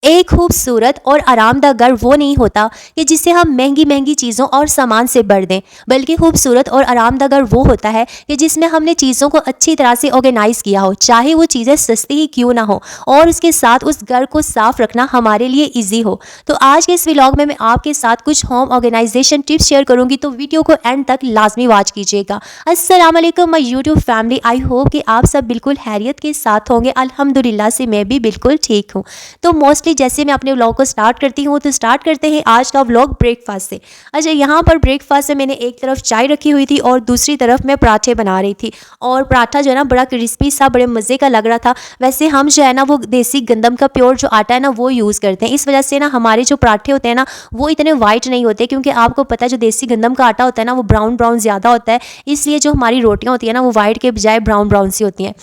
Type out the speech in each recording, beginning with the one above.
एक खूबसूरत और आरामदायक घर वो नहीं होता कि जिसे हम महंगी महंगी चीज़ों और सामान से भर दें, बल्कि खूबसूरत और आरामदायक घर वो होता है कि जिसमें हमने चीज़ों को अच्छी तरह से ऑर्गेनाइज़ किया हो, चाहे वो चीज़ें सस्ती ही क्यों ना हो, और उसके साथ उस घर को साफ रखना हमारे लिए ईजी हो। तो आज के इस व्लॉग में मैं आपके साथ कुछ होम ऑर्गेनाइजेशन टिप्स शेयर करूंगी, तो वीडियो को एंड तक लाजमी वॉच कीजिएगा। अस्सलाम वालेकुम my YouTube family, I hope कि आप सब बिल्कुल हैरियत के साथ होंगे। अल्हम्दुलिल्लाह से मैं भी बिल्कुल ठीक हूँ। तो मोस्टली जैसे मैं अपने व्लॉग को स्टार्ट करती हूँ, तो स्टार्ट करते हैं आज का व्लॉग ब्रेकफास्ट से। अच्छा, यहाँ पर ब्रेकफास्ट से मैंने एक तरफ चाय रखी हुई थी और दूसरी तरफ मैं पराठे बना रही थी। और पराठा जो है ना बड़ा क्रिस्पी सा, बड़े मज़े का लग रहा था। वैसे हम जो है ना वो देसी गंदम का प्योर जो आटा है ना वो यूज़ करते हैं, इस वजह से ना हमारे जो पराठे होते हैं ना वो इतने वाइट नहीं होते, क्योंकि आपको पता है जो देसी गंदम का आटा होता है ना वो ब्राउन ब्राउन ज़्यादा होता है, इसलिए जो हमारी रोटियाँ होती हैं ना वो वाइट के बजाय ब्राउन ब्राउन सी होती हैं।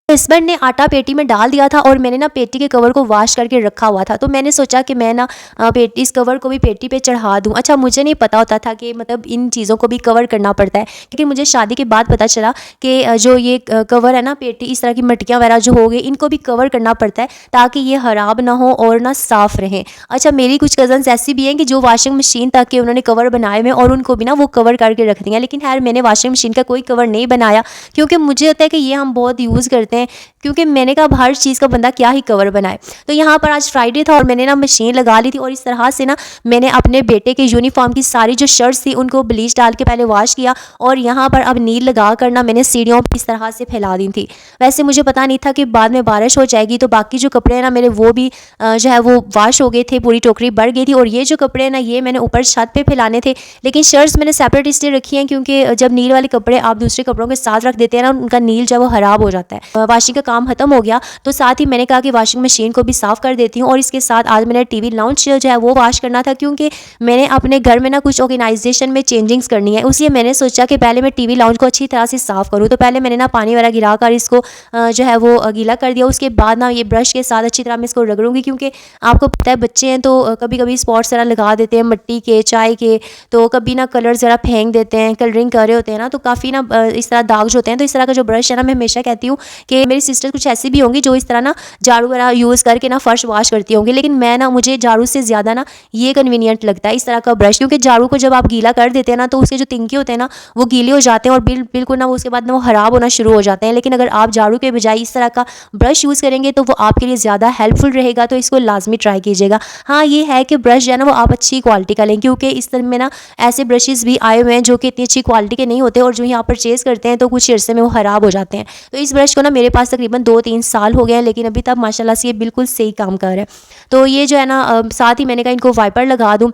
हस्बैंड ने आटा पेटी में डाल दिया था और मैंने ना पेटी के कवर को वॉश करके रखा हुआ था, तो मैंने सोचा कि मैं ना पेटी इस कवर को भी पेटी पे चढ़ा दूं। अच्छा, मुझे नहीं पता होता था कि मतलब इन चीज़ों को भी कवर करना पड़ता है, क्योंकि मुझे शादी के बाद पता चला कि जो ये कवर है ना पेटी, इस तरह की मटकियाँ वगैरह जो हो गई, इनको भी कवर करना पड़ता है ताकि ये ख़राब ना हो और ना साफ़ रहें। अच्छा, मेरी कुछ कज़न्स ऐसी भी हैं कि जो वॉशिंग मशीन तक के उन्होंने कवर बनाए हुए और उनको भी ना वो कवर करके रख दिया, लेकिन खैर मैंने वॉशिंग मशीन का कोई कवर नहीं बनाया, क्योंकि मुझे होता है कि ये हम बहुत यूज़ करते हैं, क्योंकि मैंने कहा हर चीज़ का बंदा क्या ही कवर बनाए। तो यहाँ पर आज फ्राइडे था और मैंने ना मशीन लगा ली थी, और इस तरह से ना मैंने अपने बेटे के यूनिफॉर्म की सारी जो शर्ट्स थी उनको ब्लीच डाल के पहले वॉश किया, और यहाँ पर अब नील लगा कर ना मैंने सीढ़ियों पर इस तरह से फैला दी थी। वैसे मुझे पता नहीं था कि बाद में बारिश हो जाएगी, तो बाकी जो कपड़े हैं ना मेरे वो भी जो है वो वॉश हो गए थे, पूरी टोकरी भर गई थी। और ये जो कपड़े हैं ना ये मैंने ऊपर छत पे फैलाने थे, लेकिन शर्ट्स मैंने सेपरेट इसलिए रखी हैं क्योंकि जब नील वाले कपड़े आप दूसरे कपड़ों के साथ रख देते हैं ना उनका नील जो है वो ख़राब हो जाता है। वॉशिंग का काम खत्म हो गया, तो साथ ही मैंने कहा कि वॉशिंग मशीन को भी साफ़ कर देती हूँ, और इसके साथ आज मैंने टीवी लाउंज जो है वो वॉश करना था, क्योंकि मैंने अपने घर में ना कुछ ऑर्गेनाइजेशन में चेंजिंग्स करनी है। उसलिए मैंने सोचा कि पहले मैं टीवी लाउंज को अच्छी तरह से साफ़ करूँ। तो पहले मैंने ना पानी वगैरह गिरा कर इसको जो है वो गीला कर दिया। उसके बाद ना ये ब्रश के साथ अच्छी तरह मैं इसको रगड़ूंगी, क्योंकि आपको पता है बच्चे हैं तो कभी कभी स्पॉट्स ज़रा लगा देते हैं मिट्टी के, चाय के, तो कभी ना कलर ज़रा फेंक देते हैं, कलरिंग कर रहे होते हैं ना, तो काफ़ी ना इस तरह दाग जो होते हैं। तो इस तरह का जो ब्रश है ना मैं हमेशा कहती हूँ कि मेरी सिस्टर कुछ ऐसी भी होंगी जो इस तरह ना झाड़ू वगैरह यूज़ करके ना फर्श वॉश करती होंगी, लेकिन मैं ना मुझे झाड़ू से ज़्यादा ना ये कन्वीनियंट लगता है इस तरह का ब्रश, क्योंकि झाड़ू को जब आप गीला कर देते हैं ना तो उसके जो तिनके होते हैं ना वो गीले हो जाते हैं और बिल्कुल ना वो उसके बाद ना वो ख़राब होना शुरू हो जाते हैं। लेकिन अगर आप झाड़ू के बजाय इस तरह का ब्रश यूज़ करेंगे तो वो आपके लिए ज़्यादा हेल्पफुल रहेगा, तो इसको लाजमी ट्राई कीजिएगा। हाँ, ये है कि ब्रश जो है ना वो आप अच्छी क्वालिटी का लें, क्योंकि इस तरह में ना ऐसे ब्रशेज़ भी आए हुए हैं जो कि इतनी अच्छी क्वालिटी के नहीं होते, और जो यहाँ परचेज़ करते हैं तो कुछ अर्से में वो ख़राब हो जाते हैं। तो इस ब्रश को ना मेरे पास तकरीबन 2-3 साल हो गए हैं, लेकिन अभी तक माशाल्लाह से ये बिल्कुल सही काम कर रहा है। तो ये जो है ना साथ ही मैंने कहा इनको वाइपर लगा दूँ,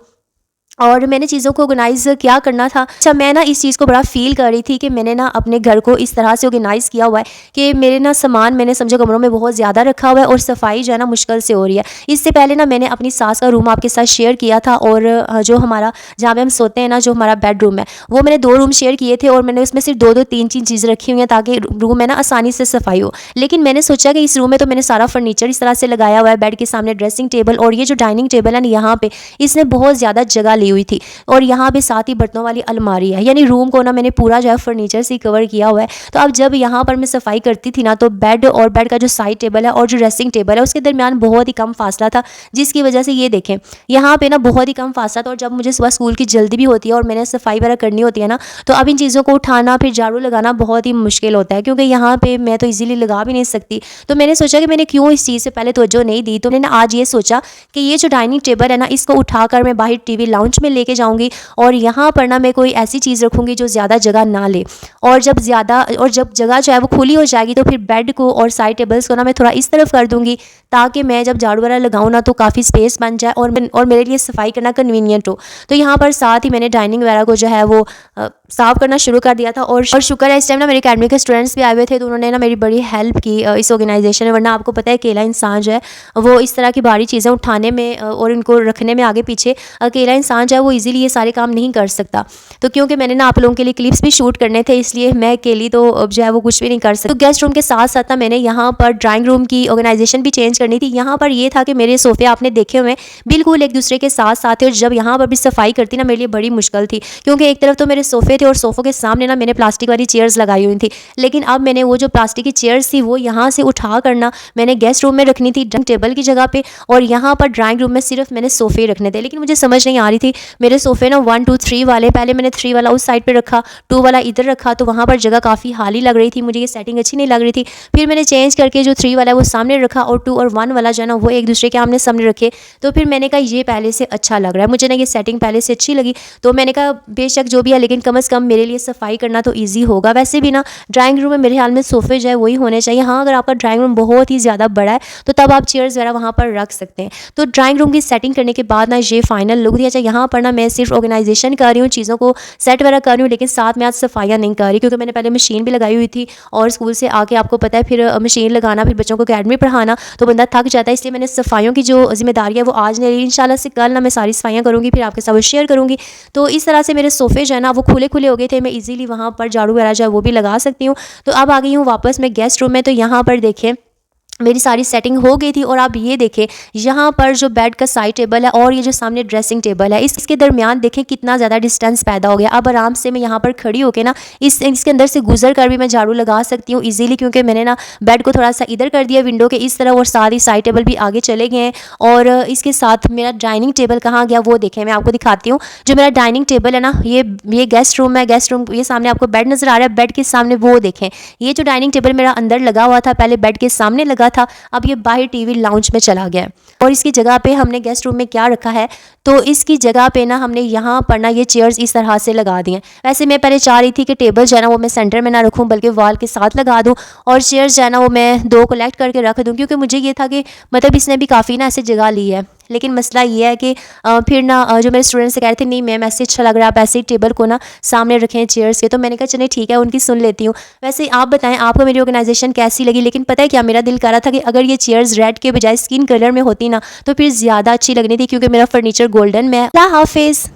और मैंने चीज़ों को ऑर्गेनाइज़ क्या करना था। अच्छा, मैं ना इस चीज़ को बड़ा फ़ील कर रही थी कि मैंने ना अपने घर को इस तरह से ऑर्गेनाइज़ किया हुआ है कि मेरे ना सामान मैंने समझो कमरों में बहुत ज़्यादा रखा हुआ है, और सफाई जो है ना मुश्किल से हो रही है। इससे पहले ना मैंने अपनी सास का रूम आपके साथ शेयर किया था, और जो हमारा जहाँ पे हम सोते हैं ना, जो हमारा बेडरूम है, वो मैंने 2 रूम शेयर किए थे, और मैंने उसमें सिर्फ 2-2 3-3 चीज़ें रखी हुई हैं ताकि रूम में ना आसानी से सफाई हो। लेकिन मैंने सोचा कि इस रूम में तो मैंने सारा फर्नीचर इस तरह से लगाया हुआ है, बेड के सामने ड्रेसिंग टेबल, और ये जो डाइनिंग टेबल है ना यहाँ पे इसने बहुत ज़्यादा जगह ली हुई थी, और यहाँ पे साथ ही बर्तनों वाली अलमारी है, यानी रूम को ना मैंने पूरा जो है फर्नीचर से कवर किया हुआ है। तो अब जब यहाँ पर मैं सफाई करती थी ना तो बेड और बेड का जो साइड टेबल है और जो ड्रेसिंग टेबल है उसके दरमियान बहुत ही कम फासला था, जिसकी वजह से ये देखें यहाँ पे ना बहुत ही कम फासला था। और जब मुझे सुबह स्कूल की जल्दी भी होती है और मैंने सफाई वगैरह करनी होती है ना, तो अब इन चीज़ों को उठाना फिर झाड़ू लगाना बहुत ही मुश्किल होता है, क्योंकि यहाँ पे मैं तो ईजिली लगा भी नहीं सकती। तो मैंने सोचा कि मैंने क्यों इस चीज़ से पहले तवज्जो नहीं दी, तो मैंने आज ये सोचा कि ये जो डाइनिंग टेबल है ना इसको उठाकर मैं बाहर टीवी लाउंज में लेके जाऊँगी, और यहाँ पर ना मैं कोई ऐसी चीज़ रखूँगी जो ज़्यादा जगह ना ले। और जब जगह जो है वो खुली हो जाएगी तो फिर बेड को और साइड टेबल्स को ना मैं थोड़ा इस तरफ कर दूँगी, ताकि मैं जब झाड़ू वगैरह लगाऊँ ना तो काफ़ी स्पेस बन जाए और मेरे लिए सफाई करना कन्वीनियंट हो। तो यहाँ पर साथ ही मैंने डाइनिंग वगैरह को जो है वो साफ़ करना शुरू कर दिया था, और शुक्र है इस टाइम ना मेरे अकेडमी के स्टूडेंट्स भी आए हुए थे, तो उन्होंने ना मेरी बड़ी हेल्प की इस ऑर्गेनाइजेशन में। वरना आपको पता है अकेला इंसान जो है वो इस तरह की भारी चीज़ें उठाने में और इनको रखने में आगे पीछे अकेला इंसान इंसान जो है वो इजीली ये सारे काम नहीं कर सकता। तो क्योंकि मैंने ना आप लोगों के लिए क्लिप्स भी शूट करने थे, इसलिए मैं अकेली तो अब जो है वो कुछ भी नहीं कर सकती। तो गेस्ट रूम के साथ साथ ना मैंने यहाँ पर ड्राइंग रूम की ऑर्गेनाइजेशन भी चेंज करनी थी। यहाँ पर ये था कि मेरे सोफ़े आपने देखे हुए बिल्कुल एक दूसरे के साथ साथ थे, और जब यहाँ पर भी सफाई करती ना मेरे लिए बड़ी मुश्किल थी, क्योंकि एक तरफ तो मेरे सोफ़े थे और सोफ़ों के सामने ना मैंने प्लास्टिक वाली चेयर्स लगाई हुई थी। लेकिन अब मैंने वो जो प्लास्टिक की चेयर्स थी वो यहाँ से उठा करना मैंने गेस्ट रूम में रखनी थी ड्राइंग टेबल की जगह पे, और यहाँ पर ड्राइंग रूम में सिर्फ मैंने सोफ़े रखने थे। लेकिन मुझे समझ नहीं आ रही थी, मेरे सोफ़े ना 1 2 3 वाले, पहले मैंने 3 वाला उस साइड पे रखा, 2 वाला इधर रखा, तो वहाँ पर जगह काफ़ी खाली लग रही थी, मुझे ये सेटिंग अच्छी नहीं लग रही थी। फिर मैंने चेंज करके जो 3 वाला है वो सामने रखा, और 2 और 1 वाला जो है ना वो एक दूसरे के आमने सामने रखे। तो फिर मैंने कहा ये पहले से अच्छा लग रहा है, मुझे ना ये सेटिंग पहले से अच्छी लगी। तो मैंने कहा बेशक जो भी है, लेकिन कम से कम मेरे लिए सफाई करना तो ईजी होगा। वैसे भी ना ड्राइंग रूम में मेरे ख्याल में सोफ़े जो है वही होने चाहिए। हाँ, अगर आपका ड्राइंग रूम बहुत ही ज़्यादा बड़ा है तो तब आप चेयर्स वगैरह वहाँ पर रख सकते हैं। तो ड्राइंग रूम की सेटिंग करने के बाद ना ये फाइनल लुक दिया। अच्छा, यहाँ पर ना मैं सिर्फ ऑर्गेनाइजेशन कर रही हूँ, चीज़ों को सेट वगैरह कर रही हूँ, लेकिन साथ में आज सफाइयाँ नहीं कर रही, क्योंकि मैंने पहले मशीन भी लगाई हुई थी, और स्कूल से आके आपको पता है फिर मशीन लगाना, फिर बच्चों को अकेडमी पढ़ाना, तो बंदा थक जाता है। इसलिए मैंने सफाइयों की जो जिम्मेदारी है वो आज नहीं ली। इंशाल्लाह से कल ना मैं सारी सफाइयाँ करूँगी, फिर आपके साथ शेयर करूँगी। तो इस तरह से मेरे सोफ़े जो है ना वो खुले खुले हो गए थे, मैं इजीली वहाँ पर झाड़ू वगैरह जो है वो भी लगा सकती हूँ। तो अब आ गई हूँ वापस मैं गेस्ट रूम में। तो यहाँ पर देखें मेरी सारी सेटिंग हो गई थी, और आप ये देखें यहाँ पर जो बेड का साइड टेबल है और ये जो सामने ड्रेसिंग टेबल है, इसके दरमियान देखें कितना ज़्यादा डिस्टेंस पैदा हो गया। अब आराम से मैं यहाँ पर खड़ी होकर ना इसके अंदर से गुजर कर भी मैं झाड़ू लगा सकती हूँ इजीली, क्योंकि मैंने ना बेड को थोड़ा सा इधर कर दिया विंडो के इस तरह, और साथ ही साइड टेबल भी आगे चले गए हैं। और इसके साथ मेरा डाइनिंग टेबल कहाँ गया वो देखें, मैं आपको दिखाती हूँ। जो मेरा डाइनिंग टेबल है ना, ये गेस्ट रूम है, गेस्ट रूम ये सामने आपको बेड नज़र आ रहा है, बेड के सामने वो देखें, ये जो डाइनिंग टेबल मेरा अंदर लगा हुआ था पहले बेड के सामने लगा था, अब ये बाहर टीवी लाउंज में चला गया है। और इसकी जगह पे हमने गेस्ट रूम में क्या रखा है, तो इसकी जगह पे ना हमने यहाँ पर ना ये चेयर्स इस तरह से लगा दी हैं। वैसे मैं पहले चाह रही थी कि टेबल जो है ना वो मैं सेंटर में ना रखूँ, बल्कि वॉल के साथ लगा दूँ, और चेयर्स जो है ना वो मैं 2 कलेक्ट करके रख दूँ, क्योंकि मुझे ये था कि मतलब इसने भी काफ़ी ना ऐसे जगह ली है। लेकिन मसला ये है कि फिर ना जो मेरे स्टूडेंट्स से कह रहे थे नहीं मैम ऐसे अच्छा लग रहा है, आप ऐसे ही टेबल को ना सामने रखें चेयर्स के, तो मैंने कहा चलिए ठीक है, उनकी सुन लेती हूँ। वैसे आप बताएं आपको मेरी ऑर्गेनाइजेशन कैसी लगी। लेकिन पता है क्या, मेरा दिल कर रहा था कि अगर ये चेयर्स रेड के बजाय स्किन कलर में होती ना तो फिर ज़्यादा अच्छी लगनी थी, क्योंकि मेरा फर्नीचर गोल्डन में है। हाफिज़।